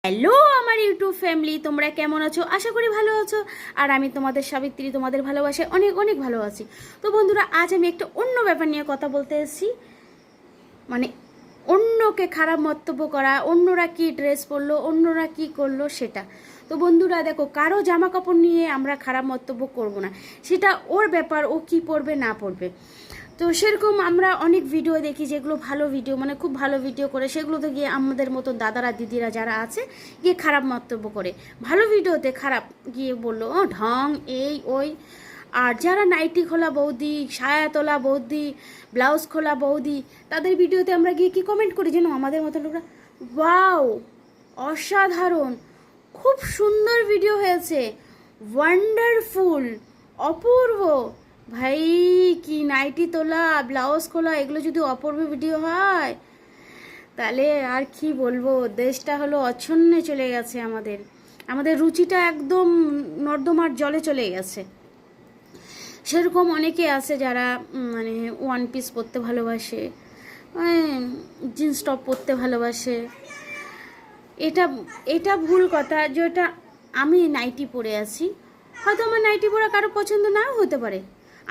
Hello আমার YouTube family, তোমরা কেমন আছো? আশা করি ভালো আছো। আর আমি তোমাদের সাবিত্রী, তোমাদের ভালোবাসে অনেক অনেক ভালো আছি। তো বন্ধুরা, আজ আমি একটা অন্য ব্যাপার নিয়ে কথা বলতে এসেছি। মানে অন্যকে খারাপ মন্তব্য করা, অন্যরা কি ড্রেস পরলো, অন্যরা কি করলো সেটা। তো বন্ধুরা দেখো, কারো জামা কাপড় নিয়ে আমরা খারাপ মন্তব্য করব না, সেটা ওর ব্যাপার, ও কি পরবে না পরবে। তো সেরকম আমরা অনেক ভিডিও দেখি যেগুলো ভালো ভিডিও, মানে খুব ভালো ভিডিও করে, সেগুলোতে গিয়ে আমাদের মতো দাদারা দিদিরা যারা আছে গিয়ে খারাপ মন্তব্য করে। ভালো ভিডিওতে খারাপ গিয়ে বললো ও ঢং এই ওই। আর যারা নাইটি খোলা বৌদি, সায়া তোলা বৌদি, ব্লাউজ খোলা বৌদি, তাদের ভিডিওতে আমরা গিয়ে কি কমেন্ট করি যেন আমাদের মতো লোকরা, ওয়াও অসাধারণ, খুব সুন্দর ভিডিও হয়েছে, ওয়ান্ডারফুল, অপূর্ব। ভাই কি নাইটি তোলা, ব্লাউজ খোলা, এগুলো যদি অপূর্ব ভিডিও হয় তাহলে আর কি বলবো, দেশটা হলো অছন্নে চলে গেছে, আমাদের আমাদের রুচিটা একদম নর্দমার জলে চলে গেছে। সেরকম অনেকে আছে যারা মানে ওয়ান পিস পরতে ভালোবাসে, জিন্স টপ পরতে ভালোবাসে। এটা এটা ভুল কথা, যেটা আমি নাইটি পরে আছি, হয়তো আমার নাইটি পরা কারো পছন্দ নাও হতে পারে,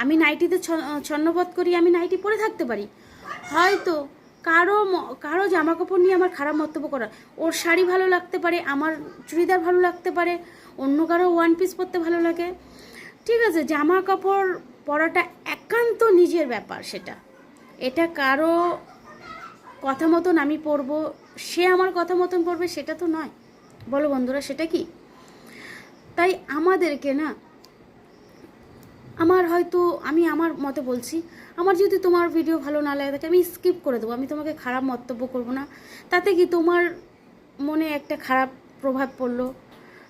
আমি নাইটিতে ছন্নবোধ করি, আমি নাইটি পরে থাকতে পারি। হয়তো কারো কারো জামা কাপড় নিয়ে আমার খারাপ মন্তব্য করা, ওর শাড়ি ভালো লাগতে পারে, আমার চুড়িদার ভালো লাগতে পারে, অন্য কারো ওয়ান পিস পরতে ভালো লাগে, ঠিক আছে। জামা কাপড় পরাটা একান্ত নিজের ব্যাপার, সেটা এটা কারো কথা মতন আমি পরবো, সে আমার কথা মতন পরবে সেটা তো নয়, বলো বন্ধুরা, সেটা কি? তাই আমাদেরকে না, আমার হয়তো আমি আমার মতে বলছি, আমার যদি তোমার ভিডিও ভালো না লাগে থাকে আমি স্কিপ করে দেবো, আমি তোমাকে খারাপ মন্তব্য করব না। তাতে কি তোমার মনে একটা খারাপ প্রভাব পড়লো,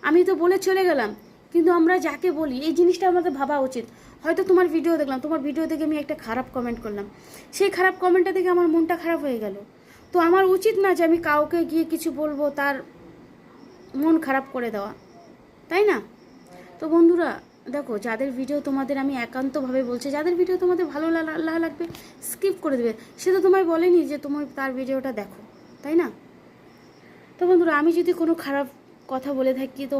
আমি তো বলে চলে গেলাম। কিন্তু আমরা যাকে বলি এই জিনিসটা আমাদের ভাবা উচিত। হয়তো তোমার ভিডিও দেখলাম, তোমার ভিডিও দেখে আমি একটা খারাপ কমেন্ট করলাম, সেই খারাপ কমেন্টটা দেখে আমার মনটা খারাপ হয়ে গেল। তো আমার উচিত না যে আমি কাউকে গিয়ে কিছু বলবো, তার মন খারাপ করে দেওয়া, তাই না? তো বন্ধুরা দেখো, যাদের ভিডিও তোমাদের, আমি একান্তভাবে বলছি, যাদের ভিডিও তোমাদের ভালো লাগবে স্কিপ করে দেবে, সে তো তোমায় বলেনি যে তুমি তার ভিডিওটা দেখো, তাই না? তো বন্ধুরা, আমি যদি কোনো খারাপ কথা বলে থাকি তো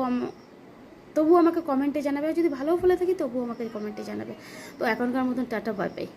তবুও আমাকে কমেন্টে জানাবে, আর যদি ভালোও বলে থাকি তবুও আমাকে কমেন্টে জানাবে। তো এখনকার মতন টাটা, বাই বাই।